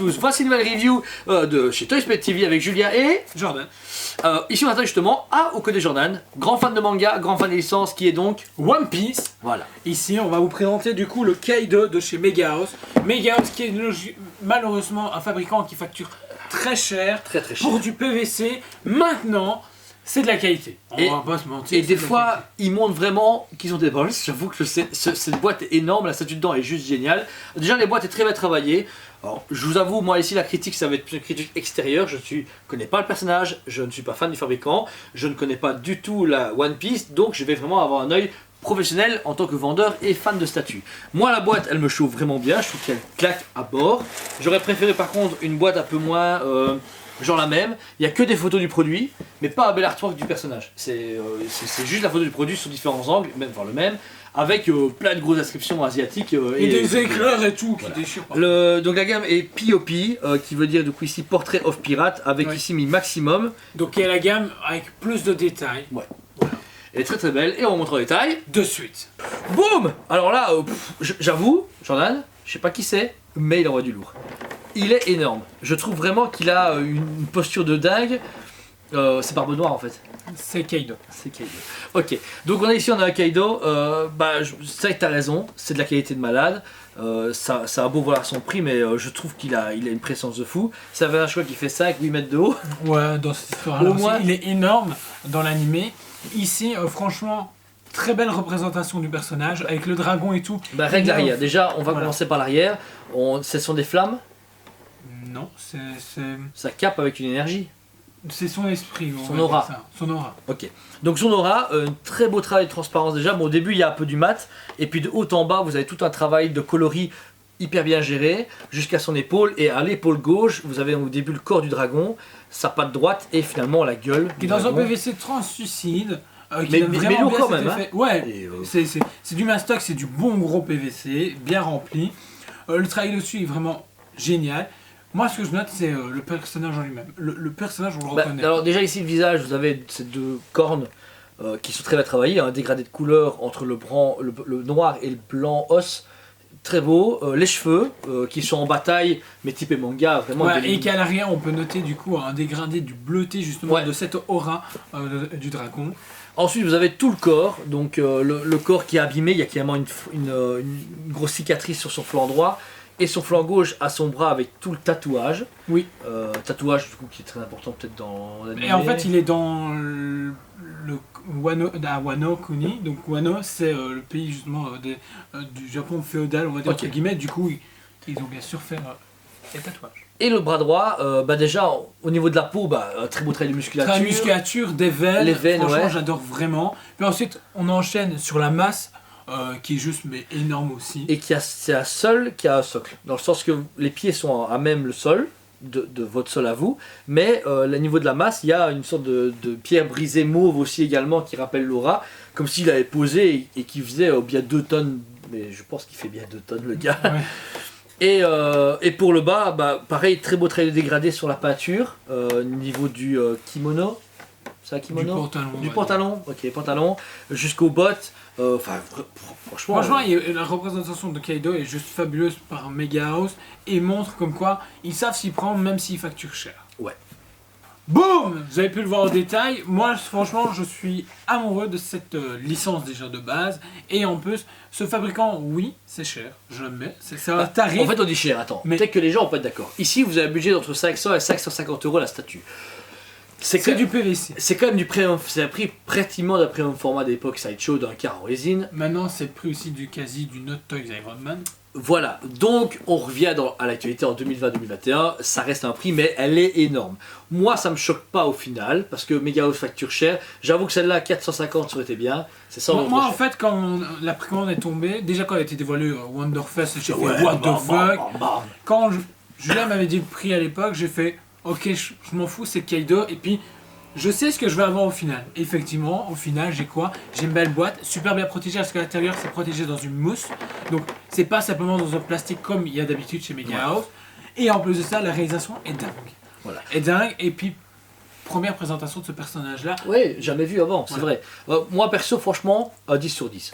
tous, voici une nouvelle review de chez Toy Spot TV avec Julia et Jordan. Ici on attend justement à Oko de Jordan, grand fan de manga, grand fan des licences qui est donc One Piece. Voilà. Ici on va vous présenter du coup le Kaido de chez Mega House. Mega House qui est malheureusement un fabricant qui facture très cher, Très cher. pour du PVC. Maintenant c'est de la qualité. On va pas se mentir. Et des fois, ils montrent vraiment qu'ils ont des branches. J'avoue que cette boîte est énorme, la statue dedans est juste géniale. Déjà, les boîtes est très bien travaillées. Alors, je vous avoue, moi ici, la critique, ça va être une critique extérieure. Je ne connais pas le personnage, je ne suis pas fan du fabricant, je ne connais pas du tout la One Piece, donc je vais vraiment avoir un œil professionnel en tant que vendeur et fan de statues. Moi, la boîte, elle me chauffe vraiment bien. Je trouve qu'elle claque à bord. J'aurais préféré par contre une boîte un peu moins... genre la même, il n'y a que des photos du produit, mais pas un bel artwork du personnage. C'est juste la photo du produit sur différents angles, même voir le même, avec plein de grosses inscriptions asiatiques. Et des éclairs et tout qui déchirent. Donc la gamme est POP, qui veut dire du coup ici Portrait of Pirate, avec ici mis maximum. Donc il y a la gamme avec plus de détails. Ouais. Elle est très très belle, et on montre en détail. De suite. Boum. Alors là, j'avoue, Jordan, je sais pas qui c'est, mais il envoie du lourd. Il est énorme. Je trouve vraiment qu'il a une posture de dingue. C'est Barbe Noire en fait. C'est Kaido. C'est Kaido. Ok. Donc on a un Kaido. C'est vrai que t'as raison. C'est de la qualité de malade. Ça a beau voir son prix, mais je trouve qu'il a une présence de fou. Ça avait un choix qui fait 5-8 mètres de haut. Ouais, dans cette histoire-là Au aussi, moins... il est énorme dans l'animé. Ici, franchement, très belle représentation du personnage avec le dragon et tout. Règle l'arrière. Déjà, on va commencer par l'arrière. Ce sont des flammes. Non, Ça cape avec une énergie. c'est son esprit. Son aura. Son aura. Ok. Donc son aura, un très beau travail de transparence déjà. Bon, au début, il y a un peu du mat. Et puis de haut en bas, vous avez tout un travail de coloris hyper bien géré jusqu'à son épaule. Et à l'épaule gauche, vous avez au début le corps du dragon, sa patte droite et finalement la gueule. Qui est dans un PVC translucide. Mais lourd quand même. Hein. Ouais, c'est du mastoc, c'est du bon gros PVC, bien rempli. Le travail dessus est vraiment génial. Moi, ce que je note, c'est le personnage en lui-même. Le personnage, on le reconnaît. Alors déjà ici, le visage, vous avez ces deux cornes qui sont très bien travaillées, un dégradé de couleur entre le noir et le blanc os, très beau. Les cheveux qui sont en bataille, mais typé manga, vraiment. Ouais, et qu'à l'arrière, on peut noter du coup un dégradé du bleuté justement de cette aura du dragon. Ensuite, vous avez tout le corps, donc le corps qui est abîmé, il y a clairement une grosse cicatrice sur son flanc droit. Et son flanc gauche a son bras avec tout le tatouage. Oui. Tatouage du coup qui est très important peut-être dans l'anime. Et en fait il est dans le Wano Kuni. Donc Wano c'est le pays justement du Japon féodal, on va dire entre guillemets. Du coup ils ont bien sûr fait des tatouages. Et le bras droit, déjà au niveau de la peau, un très beau trait de musculature. Très musculature, des veines. Les veines, franchement j'adore vraiment. Puis ensuite on enchaîne sur la masse. Qui est juste mais énorme aussi. Et c'est un sol qui a un socle. Dans le sens que les pieds sont à même le sol, de votre sol à vous, mais au niveau de la masse, il y a une sorte de pierre brisée mauve aussi également qui rappelle l'aura, comme s'il avait posé et qui faisait bien 2 tonnes, mais je pense qu'il fait bien 2 tonnes le gars. Ouais. Et pour le bas, pareil, très beau travail de dégradé sur la peinture, au niveau du kimono. C'est un kimono ? Du pantalon, ok, pantalon, jusqu'aux bottes. Franchement, la représentation de Kaido est juste fabuleuse par Mega House et montre comme quoi ils savent s'y prendre même s'ils facturent cher. Ouais. Boum! Vous avez pu le voir au détail. Moi, franchement, je suis amoureux de cette licence déjà de base. Et en plus, ce fabricant, oui, c'est cher. Je l'admets. C'est un tarif. En fait, on dit cher. Attends. Mais... peut-être que les gens vont pas être d'accord. Ici, vous avez un budget d'entre 500 et 550 € la statue. C'est du PVC. C'est quand même du premium. C'est un prix pratiquement d'un premium format d'époque Sideshow d'un quart en résine. Maintenant, c'est le prix aussi du Not Toys Iron Man. Voilà, donc on revient à l'actualité en 2020-2021, ça reste un prix mais elle est énorme. Moi ça me choque pas au final, parce que Mega House facture cher, j'avoue que celle-là 450 ça aurait été bien, c'est ça. Moi en fait quand la précommande est tombée, déjà quand elle a été dévoilée Wonderfest, j'ai fait what the fuck. Quand Julien m'avait dit le prix à l'époque, j'ai fait ok je m'en fous c'est Kaido, et puis je sais ce que je vais avoir au final. Effectivement, au final, j'ai quoi? J'ai une belle boîte, super bien protégée parce qu'à l'intérieur, c'est protégé dans une mousse. Donc, c'est pas simplement dans un plastique comme il y a d'habitude chez Mega House. Et en plus de ça, la réalisation est dingue. Voilà. Est dingue. Et puis, première présentation de ce personnage-là. Oui, jamais vu avant, c'est vrai. Moi, perso, franchement, 10 sur 10.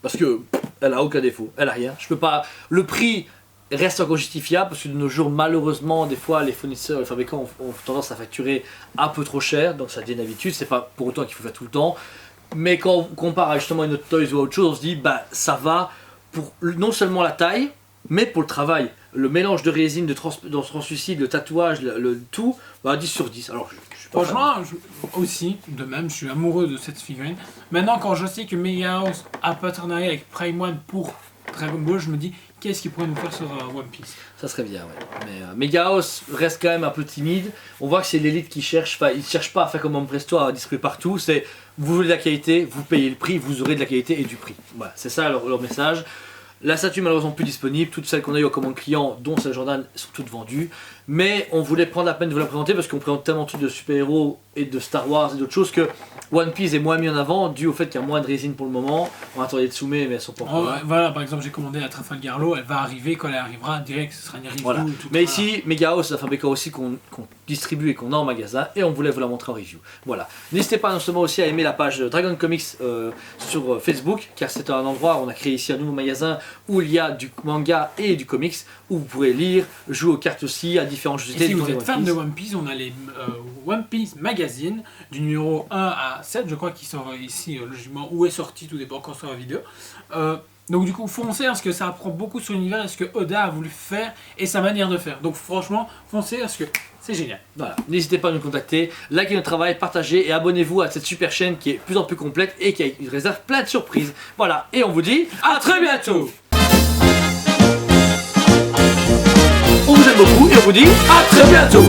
Parce que elle a aucun défaut, elle a rien. Je peux pas. Le prix reste encore justifiable parce que de nos jours, malheureusement, des fois, les fournisseurs, les fabricants ont tendance à facturer un peu trop cher, donc ça devient une habitude. C'est pas pour autant qu'il faut faire tout le temps. Mais quand on compare à justement une autre Toys ou à autre chose, on se dit, bah ça va pour non seulement la taille, mais pour le travail. Le mélange de résine, de translucide, le tatouage, le tout, bah 10 sur 10. Alors, je suis pas Franchement, aussi, de même, je suis amoureux de cette figurine. Maintenant, quand je sais que Megahouse a partenariat avec Prime One pour Dragon Ball, je me dis, qu'est-ce qu'il pourrait nous faire sur One Piece? Ça serait bien, ouais. Mais Megahouse reste quand même un peu timide. On voit que c'est l'élite qui cherche. Enfin, ils cherchent pas à faire comme Homme Presto, à distribuer partout. C'est vous voulez de la qualité, vous payez le prix, vous aurez de la qualité et du prix. Voilà, c'est ça leur message. La statue malheureusement plus disponible, toutes celles qu'on a eues en commande client, dont celle Jordan, sont toutes vendues. Mais on voulait prendre la peine de vous la présenter parce qu'on présente tellement de trucs de super-héros et de Star Wars et d'autres choses que One Piece est moins mis en avant dû au fait qu'il y a moins de résine pour le moment. On attendait de Tsume mais elles sont pas encore là. Voilà, par exemple, j'ai commandé la Trafalgar Law, elle va arriver, quand elle arrivera, direct, ce sera une review. Voilà. Mais ici, Megahouse, c'est un fabricant aussi qu'on distribue et qu'on a en magasin et on voulait vous la montrer en review. Voilà. N'hésitez pas non seulement aussi à aimer la page Dragon Comics sur Facebook, car c'est un endroit où on a créé ici un nouveau magasin où il y a du manga et du comics, où vous pourrez lire, jouer aux cartes aussi, à différents jeux. Et si vous êtes fan de One Piece, on a les One Piece Magazine du numéro 1 à 7, je crois, qui sort ici logiquement, où est sorti, tout dépend encore sur la vidéo. Donc du coup, foncez parce que ça apprend beaucoup sur l'univers et ce que Oda a voulu faire et sa manière de faire. Donc franchement, foncez parce que c'est génial. Voilà, n'hésitez pas à nous contacter, likez notre travail, partagez et abonnez-vous à cette super chaîne qui est de plus en plus complète et qui réserve plein de surprises. Voilà, et on vous dit à très bientôt. On vous aime beaucoup et on vous dit à très bientôt.